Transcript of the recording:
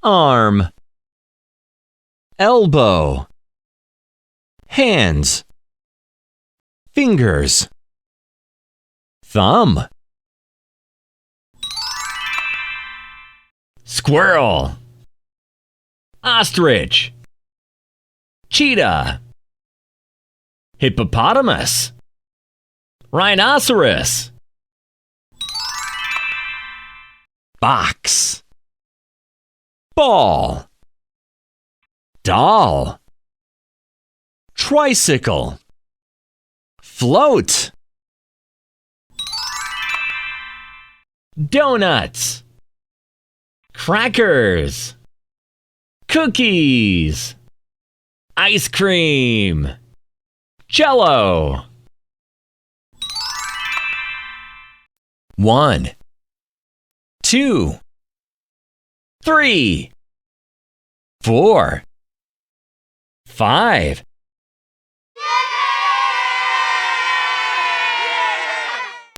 arm, elbow, hands, fingers, thumb, squirrel, ostrich, cheetah, hippopotamus, rhinoceros, box, ball, doll, tricycle, float, donuts, crackers, cookies, ice cream, Jello. 1, 2, 3, 4, 5,